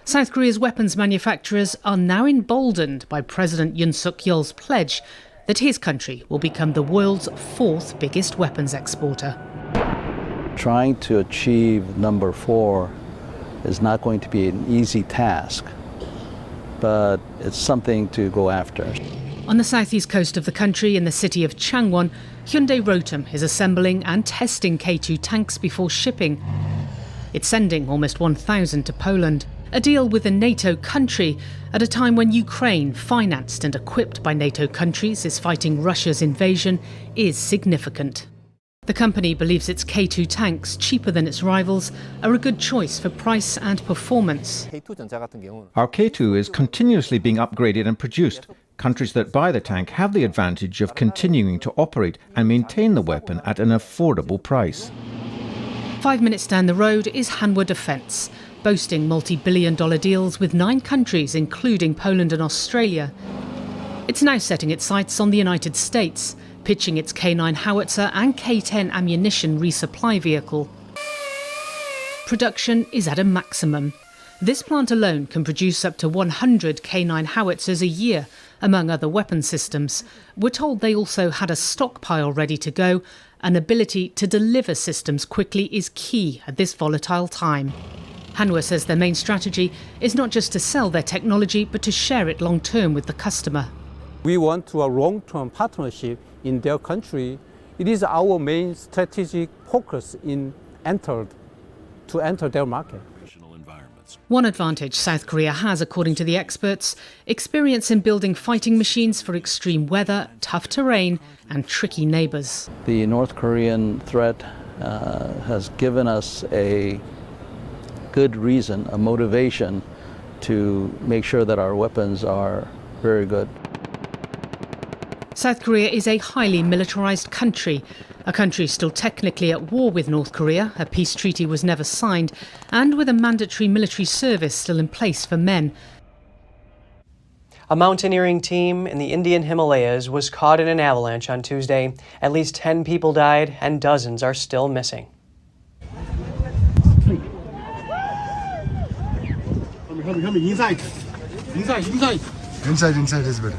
South Korea's weapons manufacturers are now emboldened by President Yoon Suk-yeol's pledge that his country will become the world's 4th biggest weapons exporter. Trying to achieve number 4 is not going to be an easy task, but it's something to go after. On the southeast coast of the country, in the city of Changwon, Hyundai Rotem is assembling and testing K2 tanks before shipping. It's sending almost 1,000 to Poland, a deal with a NATO country at a time when Ukraine, financed and equipped by NATO countries, is fighting Russia's invasion, is significant. The company believes its K2 tanks, cheaper than its rivals, are a good choice for price and performance. Our K2 is continuously being upgraded and produced. Countries that buy the tank have the advantage of continuing to operate and maintain the weapon at an affordable price. 5 minutes down the road is Hanwha Defence, boasting multi-billion-dollar deals with 9 countries, including Poland and Australia. It's now setting its sights on the United States, pitching its K9 howitzer and K10 ammunition resupply vehicle. Production is at a maximum. This plant alone can produce up to 100 K9 howitzers a year, among other weapon systems. We're told they also had a stockpile ready to go. An ability to deliver systems quickly is key at this volatile time. Hanwha says their main strategy is not just to sell their technology, but to share it long-term with the customer. We want a long-term partnership in their country. It is our main strategic focus to enter their market. One advantage South Korea has, according to the experts, experience in building fighting machines for extreme weather, tough terrain and tricky neighbours. The North Korean threat has given us a good reason, a motivation to make sure that our weapons are very good. South Korea is a highly militarised country, a country still technically at war with North Korea. A peace treaty was never signed, and with a mandatory military service still in place for men. A mountaineering team in the Indian Himalayas was caught in an avalanche on Tuesday. At least 10 people died and dozens are still missing. Inside is better.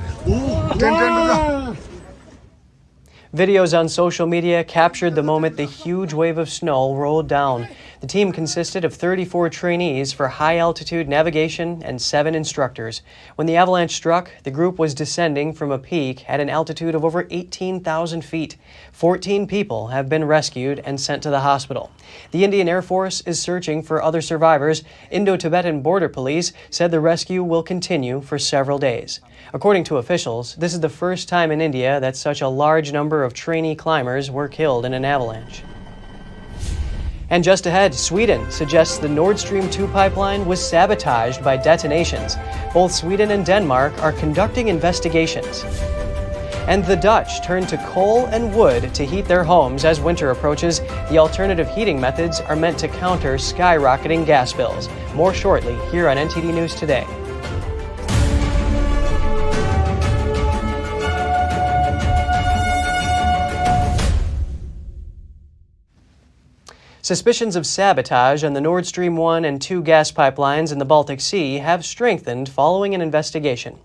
Videos on social media captured the moment the huge wave of snow rolled down. The team consisted of 34 trainees for high-altitude navigation and 7 instructors. When the avalanche struck, the group was descending from a peak at an altitude of over 18,000 feet. 14 people have been rescued and sent to the hospital. The Indian Air Force is searching for other survivors. Indo-Tibetan Border Police said the rescue will continue for several days. According to officials, this is the first time in India that such a large number of trainee climbers were killed in an avalanche. And just ahead, Sweden suggests the Nord Stream 2 pipeline was sabotaged by detonations. Both Sweden and Denmark are conducting investigations. And the Dutch turn to coal and wood to heat their homes as winter approaches. The alternative heating methods are meant to counter skyrocketing gas bills. More shortly here on NTD News Today. Suspicions of sabotage on the Nord Stream 1 and 2 gas pipelines in the Baltic Sea have strengthened following an investigation.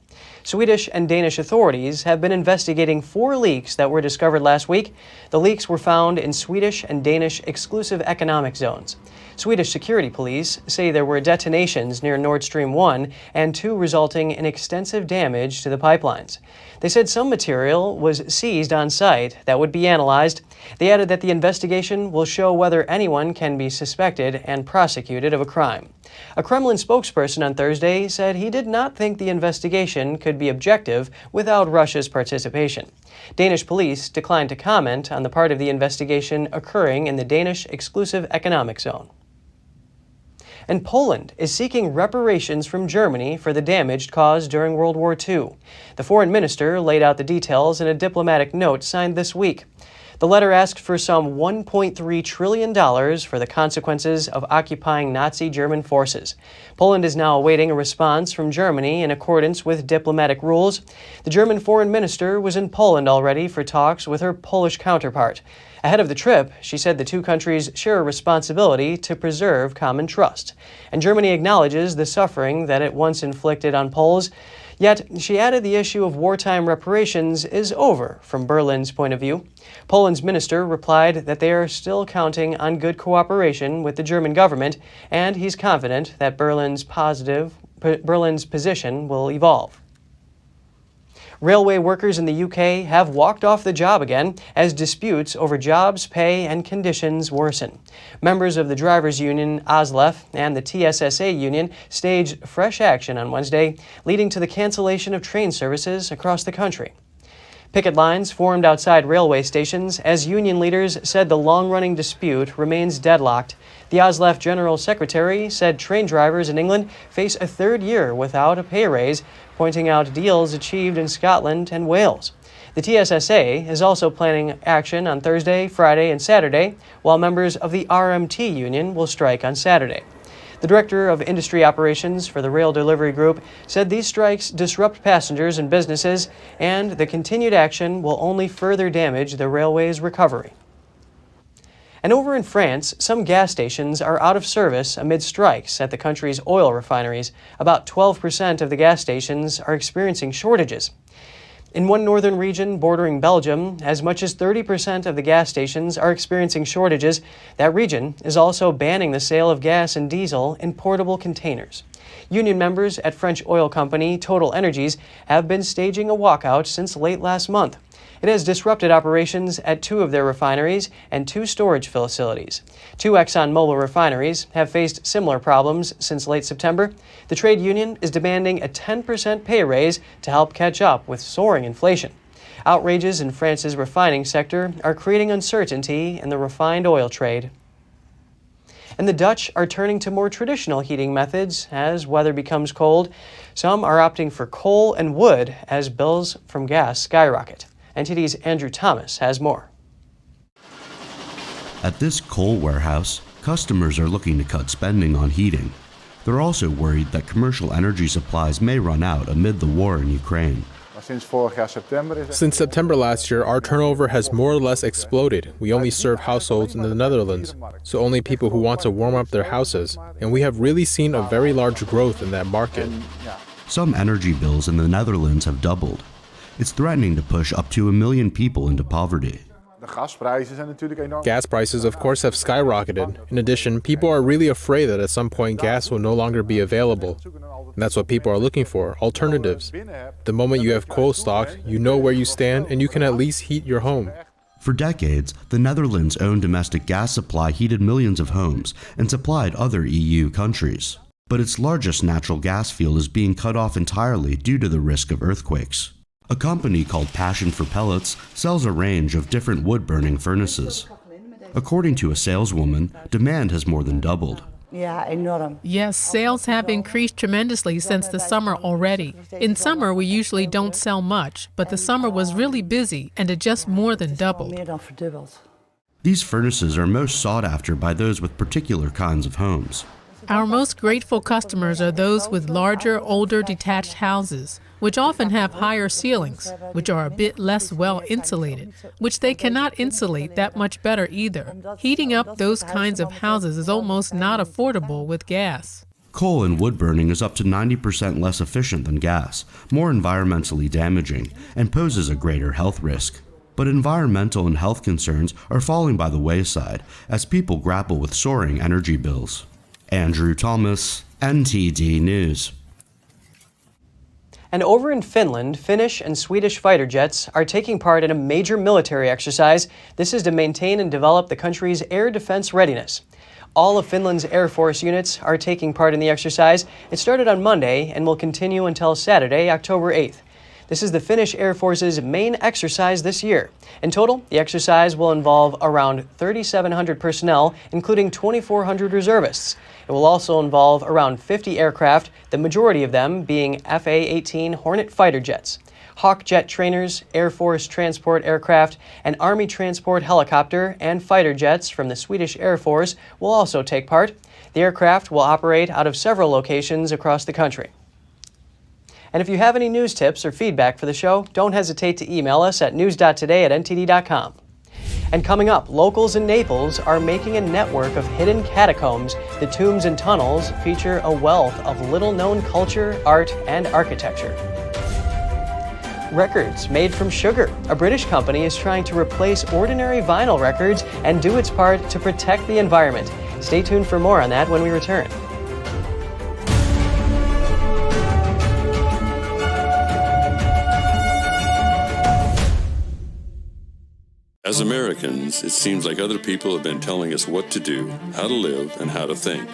Swedish and Danish authorities have been investigating 4 leaks that were discovered last week. The leaks were found in Swedish and Danish exclusive economic zones. Swedish security police say there were detonations near Nord Stream 1 and 2 resulting in extensive damage to the pipelines. They said some material was seized on site that would be analyzed. They added that the investigation will show whether anyone can be suspected and prosecuted of a crime. A Kremlin spokesperson on Thursday said he did not think the investigation could be objective without Russia's participation. Danish police declined to comment on the part of the investigation occurring in the Danish exclusive economic zone. And Poland is seeking reparations from Germany for the damage caused during World War II. The foreign minister laid out the details in a diplomatic note signed this week. The letter asked for some $1.3 trillion for the consequences of occupying Nazi German forces. Poland is now awaiting a response from Germany in accordance with diplomatic rules. The German foreign minister was in Poland already for talks with her Polish counterpart. Ahead of the trip, she said the 2 countries share a responsibility to preserve common trust. And Germany acknowledges the suffering that it once inflicted on Poles. Yet, she added the issue of wartime reparations is over from Berlin's point of view. Poland's minister replied that they are still counting on good cooperation with the German government, and he's confident that Berlin's position will evolve. Railway workers in the UK have walked off the job again as disputes over jobs, pay and conditions worsen. Members of the drivers' union ASLEF and the TSSA union staged fresh action on Wednesday, leading to the cancellation of train services across the country. Picket lines formed outside railway stations as union leaders said the long-running dispute remains deadlocked. The ASLEF General Secretary said train drivers in England face a third year without a pay raise, pointing out deals achieved in Scotland and Wales. The TSSA is also planning action on Thursday, Friday, and Saturday, while members of the RMT union will strike on Saturday. The Director of Industry Operations for the Rail Delivery Group said these strikes disrupt passengers and businesses, and the continued action will only further damage the railway's recovery. And over in France, some gas stations are out of service amid strikes at the country's oil refineries. About 12% of the gas stations are experiencing shortages. In one northern region bordering Belgium, as much as 30% of the gas stations are experiencing shortages. That region is also banning the sale of gas and diesel in portable containers. Union members at French oil company Total Energies have been staging a walkout since late last month. It has disrupted operations at 2 of their refineries and 2 storage facilities. 2 ExxonMobil refineries have faced similar problems since late September. The trade union is demanding a 10% pay raise to help catch up with soaring inflation. Outrages in France's refining sector are creating uncertainty in the refined oil trade. And the Dutch are turning to more traditional heating methods as weather becomes cold. Some are opting for coal and wood as bills from gas skyrocket. NTD's Andrew Thomas has more. At this coal warehouse, customers are looking to cut spending on heating. They're also worried that commercial energy supplies may run out amid the war in Ukraine. Since September last year, our turnover has more or less exploded. We only serve households in the Netherlands, so only people who want to warm up their houses. And we have really seen a very large growth in that market. Some energy bills in the Netherlands have doubled. It's threatening to push up to 1 million people into poverty. Gas prices, of course, have skyrocketed. In addition, people are really afraid that at some point gas will no longer be available. And that's what people are looking for, alternatives. The moment you have coal stocked, you know where you stand and you can at least heat your home. For decades, the Netherlands' own domestic gas supply heated millions of homes and supplied other EU countries. But its largest natural gas field is being cut off entirely due to the risk of earthquakes. A company called Passion for Pellets sells a range of different wood-burning furnaces. According to a saleswoman, demand has more than doubled. Yes, sales have increased tremendously since the summer already. In summer, we usually don't sell much, but the summer was really busy, and it just more than doubled. These furnaces are most sought after by those with particular kinds of homes. Our most grateful customers are those with larger, older detached houses, which often have higher ceilings, which are a bit less well insulated, which they cannot insulate that much better either. Heating up those kinds of houses is almost not affordable with gas. Coal and wood burning is up to 90% less efficient than gas, more environmentally damaging, and poses a greater health risk. But environmental and health concerns are falling by the wayside as people grapple with soaring energy bills. Andrew Thomas, NTD News. And over in Finland, Finnish and Swedish fighter jets are taking part in a major military exercise. This is to maintain and develop the country's air defense readiness. All of Finland's Air Force units are taking part in the exercise. It started on Monday and will continue until Saturday, October 8th. This is the Finnish Air Force's main exercise this year. In total, the exercise will involve around 3,700 personnel, including 2,400 reservists. It will also involve around 50 aircraft, the majority of them being FA-18 Hornet fighter jets. Hawk jet trainers, Air Force transport aircraft, and Army transport helicopter and fighter jets from the Swedish Air Force will also take part. The aircraft will operate out of several locations across the country. And if you have any news tips or feedback for the show, don't hesitate to email us at news.today@ntd.com. And coming up, locals in Naples are making a network of hidden catacombs. The tombs and tunnels feature a wealth of little-known culture, art, and architecture. Records made from sugar. A British company is trying to replace ordinary vinyl records and do its part to protect the environment. Stay tuned for more on that when we return. As Americans, it seems like other people have been telling us what to do, how to live, and how to think.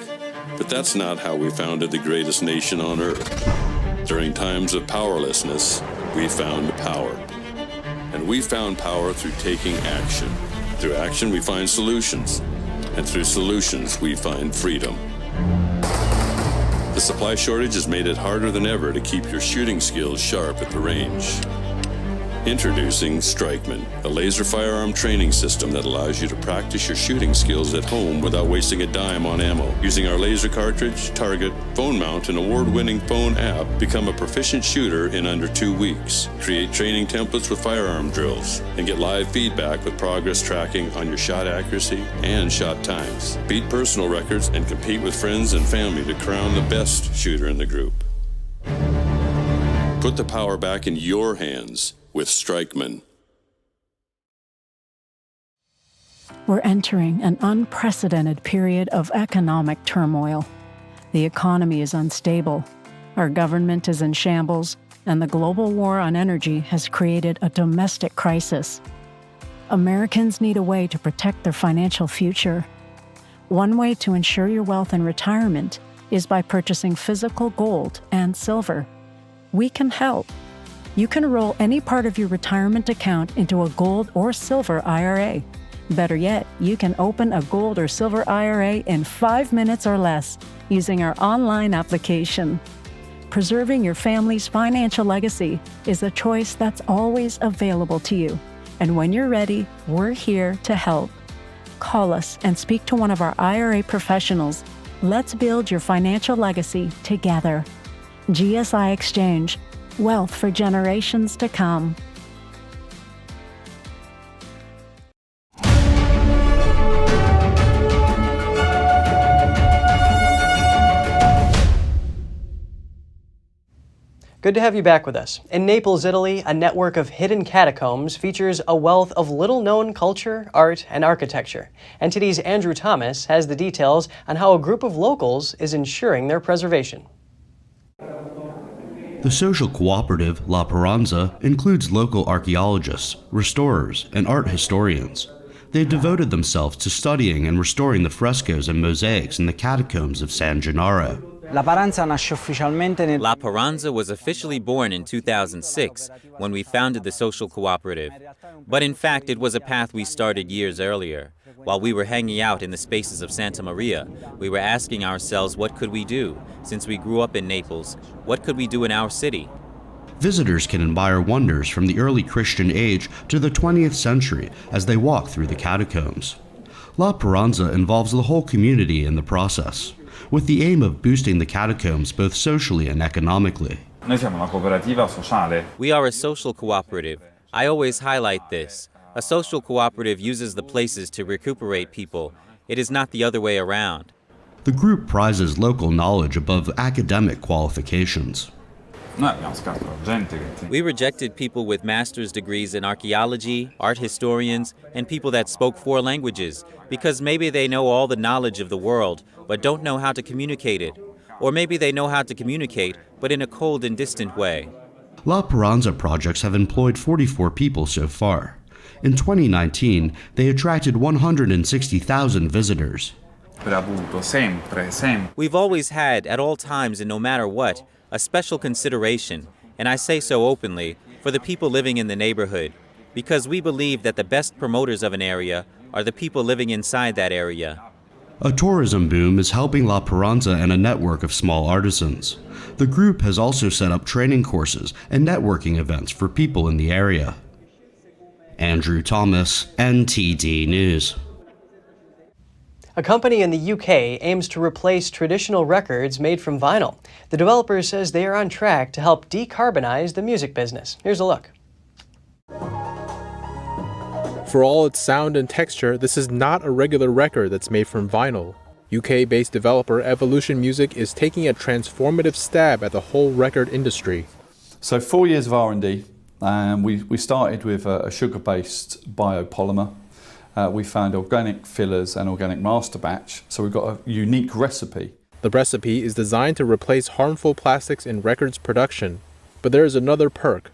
But that's not how we founded the greatest nation on earth. During times of powerlessness, we found power. And we found power through taking action. Through action, we find solutions. And through solutions, we find freedom. The supply shortage has made it harder than ever to keep your shooting skills sharp at the range. Introducing Strikeman, a laser firearm training system that allows you to practice your shooting skills at home without wasting a dime on ammo. Using our laser cartridge, target, phone mount, and award-winning phone app, become a proficient shooter in under 2 weeks. Create training templates with firearm drills, and get live feedback with progress tracking on your shot accuracy and shot times. Beat personal records and compete with friends and family to crown the best shooter in the group. Put the power back in your hands with Strikeman. We're entering an unprecedented period of economic turmoil. The economy is unstable, our government is in shambles, and the global war on energy has created a domestic crisis. Americans need a way to protect their financial future. One way to ensure your wealth in retirement is by purchasing physical gold and silver. We can help. You can roll any part of your retirement account into a gold or silver IRA. Better yet, you can open a gold or silver IRA in 5 minutes or less using our online application. Preserving your family's financial legacy is a choice that's always available to you. And when you're ready, we're here to help. Call us and speak to one of our IRA professionals. Let's build your financial legacy together. GSI Exchange. Wealth for generations to come. Good to have you back with us. In Naples, Italy, a network of hidden catacombs features a wealth of little-known culture, art, and architecture. NTD's Andrew Thomas has the details on how a group of locals is ensuring their preservation. The social cooperative La Paranza includes local archaeologists, restorers, and art historians. They've devoted themselves to studying and restoring the frescoes and mosaics in the catacombs of San Gennaro. La Paranza was officially born in 2006 when we founded the social cooperative. But in fact, it was a path we started years earlier. While we were hanging out in the spaces of Santa Maria, we were asking ourselves, what could we do? Since we grew up in Naples, what could we do in our city? Visitors can admire wonders from the early Christian age to the 20th century as they walk through the catacombs. La Paranza involves the whole community in the process, with the aim of boosting the catacombs both socially and economically. We are a social cooperative. I always highlight this. A social cooperative uses the places to recuperate people. It is not the other way around. The group prizes local knowledge above academic qualifications. We rejected people with master's degrees in archaeology, art historians, and people that spoke 4 languages, because maybe they know all the knowledge of the world, but don't know how to communicate it. Or maybe they know how to communicate, but in a cold and distant way. La Paranza projects have employed 44 people so far. In 2019, they attracted 160,000 visitors. We've always had, at all times and no matter what, a special consideration, and I say so openly, for the people living in the neighborhood, because we believe that the best promoters of an area are the people living inside that area. A tourism boom is helping La Paranza and a network of small artisans. The group has also set up training courses and networking events for people in the area. Andrew Thomas, NTD News. A company in the UK aims to replace traditional records made from vinyl. The developer says they are on track to help decarbonize the music business. Here's a look. For all its sound and texture, this is not a regular record that's made from vinyl. UK-based developer Evolution Music is taking a transformative stab at the whole record industry. So 4 years of R&D. We started with a sugar-based biopolymer. We found organic fillers and organic master batch, so we've got a unique recipe. The recipe is designed to replace harmful plastics in records production. But there is another perk.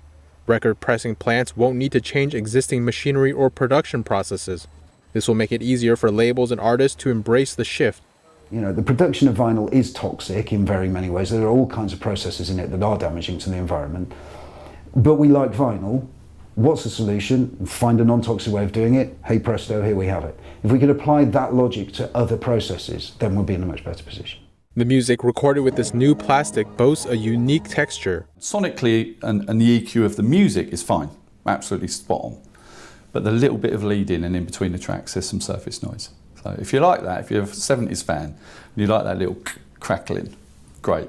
Record pressing plants won't need to change existing machinery or production processes. This will make it easier for labels and artists to embrace the shift. You know, the production of vinyl is toxic in very many ways. There are all kinds of processes in it that are damaging to the environment. But we like vinyl, What's the solution? Find a non-toxic way of doing it. Hey presto, here we have it. If we could apply that logic to other processes, then we'll be in a much better position. The music recorded with this new plastic boasts a unique texture. Sonically, and the EQ of the music is fine, absolutely spot on. But the little bit of lead-in and in between the tracks, there's some surface noise. So if you like that, if you're a 70s fan, and you like that little crackling, great.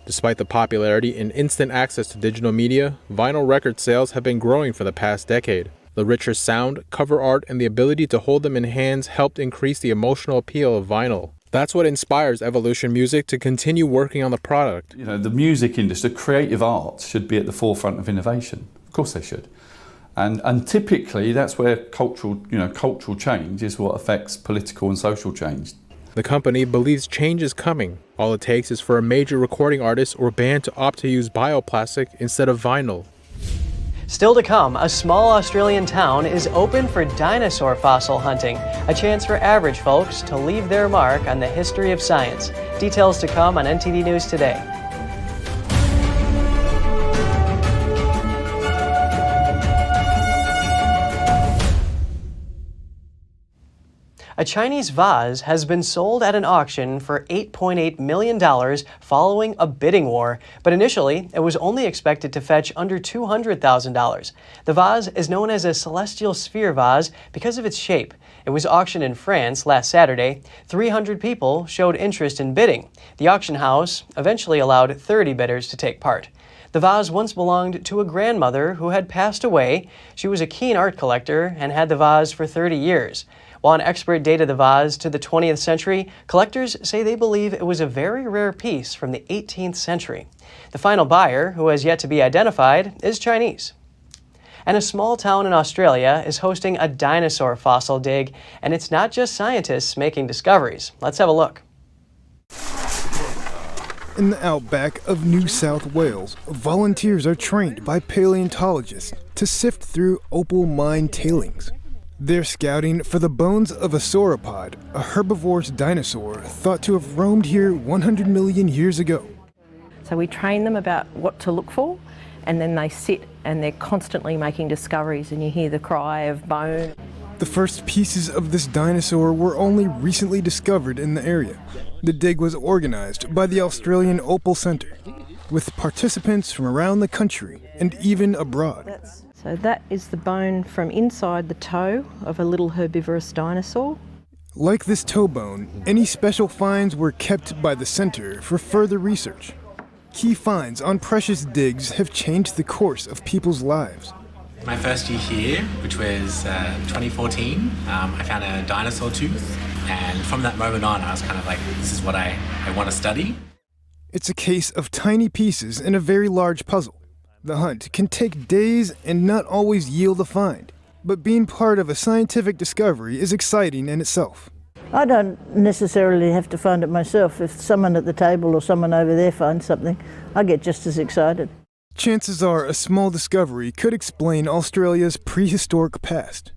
Despite the popularity and instant access to digital media, vinyl record sales have been growing for the past decade. The richer sound, cover art, and the ability to hold them in hands helped increase the emotional appeal of vinyl. That's what inspires Evolution Music to continue working on the product. You know, the music industry, creative arts should be at the forefront of innovation. Of course they should. And typically that's where cultural change is what affects political and social change. The company believes change is coming. All it takes is for a major recording artist or band to opt to use bioplastic instead of vinyl. Still to come, a small Australian town is open for dinosaur fossil hunting, a chance for average folks to leave their mark on the history of science. Details to come on NTD News Today. A Chinese vase has been sold at an auction for $8.8 million following a bidding war, but initially it was only expected to fetch under $200,000. The vase is known as a celestial sphere vase because of its shape. It was auctioned in France last Saturday. 300 people showed interest in bidding. The auction house eventually allowed 30 bidders to take part. The vase once belonged to a grandmother who had passed away. She was a keen art collector and had the vase for 30 years. While an expert dated the vase to the 20th century, collectors say they believe it was a very rare piece from the 18th century. The final buyer, who has yet to be identified, is Chinese. And a small town in Australia is hosting a dinosaur fossil dig, and it's not just scientists making discoveries. Let's have a look. In the outback of New South Wales, volunteers are trained by paleontologists to sift through opal mine tailings. They're scouting for the bones of a sauropod, a herbivorous dinosaur thought to have roamed here 100 million years ago. So we train them about what to look for, and then they sit and they're constantly making discoveries, and you hear the cry of bone. The first pieces of this dinosaur were only recently discovered in the area. The dig was organized by the Australian Opal Centre, with participants from around the country and even abroad. So that is the bone from inside the toe of a little herbivorous dinosaur. Like this toe bone, any special finds were kept by the center for further research. Key finds on precious digs have changed the course of people's lives. My first year here, which was 2014, I found a dinosaur tooth, and from that moment on I was kind of like, this is what I want to study. It's a case of tiny pieces in a very large puzzle. The hunt can take days and not always yield a find, but being part of a scientific discovery is exciting in itself. I don't necessarily have to find it myself. If someone at the table or someone over there finds something, I get just as excited. Chances are a small discovery could explain Australia's prehistoric past.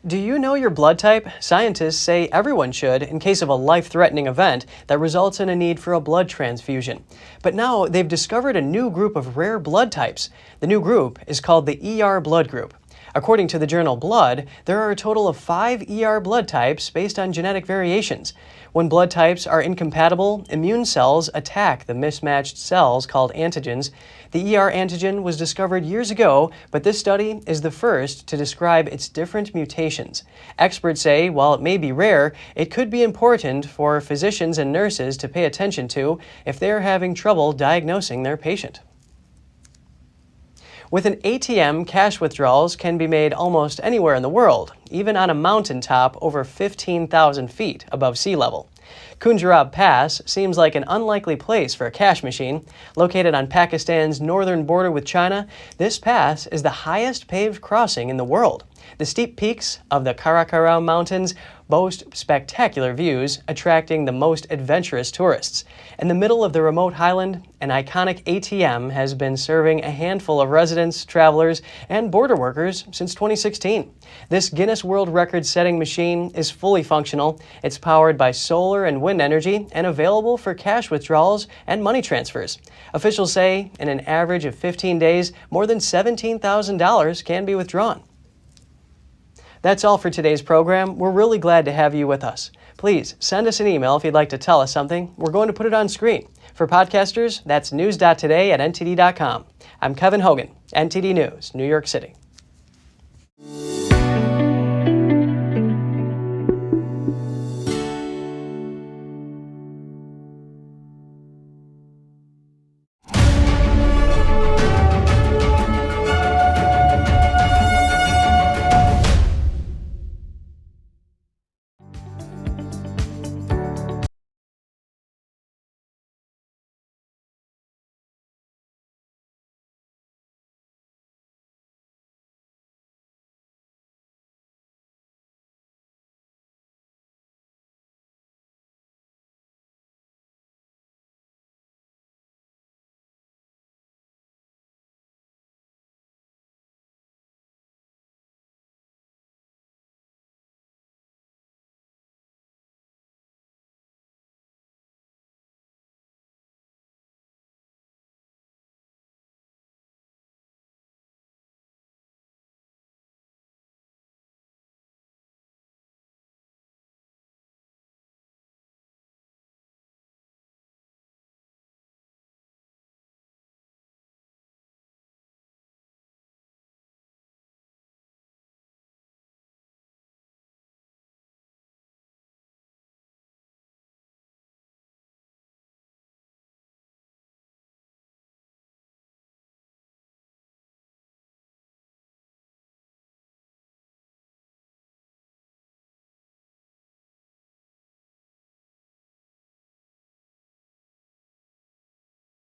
Do you know your blood type? Scientists say everyone should in case of a life-threatening event that results in a need for a blood transfusion. But now they've discovered a new group of rare blood types. The new group is called the ER blood group. According to the journal Blood, there are a total of 5 ER blood types based on genetic variations. When blood types are incompatible, immune cells attack the mismatched cells called antigens. The ER antigen was discovered years ago, but this study is the first to describe its different mutations. Experts say while it may be rare, it could be important for physicians and nurses to pay attention to if they are having trouble diagnosing their patient. With an ATM, cash withdrawals can be made almost anywhere in the world, even on a mountaintop over 15,000 feet above sea level. Khunjerab Pass seems like an unlikely place for a cash machine. Located on Pakistan's northern border with China, this pass is the highest paved crossing in the world. The steep peaks of the Karakoram Mountains boast spectacular views, attracting the most adventurous tourists. In the middle of the remote highland, an iconic ATM has been serving a handful of residents, travelers, and border workers since 2016. This Guinness World Record-setting machine is fully functional. It's powered by solar and wind energy and available for cash withdrawals and money transfers. Officials say in an average of 15 days, more than $17,000 can be withdrawn. That's all for today's program. We're really glad to have you with us. Please send us an email if you'd like to tell us something. We're going to put it on screen. For podcasters, that's news.today@ntd.com. I'm Kevin Hogan, NTD News, New York City.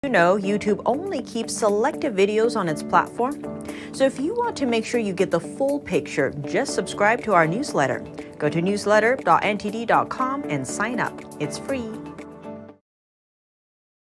You know, YouTube only keeps selective videos on its platform. So if you want to make sure you get the full picture, just subscribe to our newsletter. Go to newsletter.ntd.com and sign up. It's free.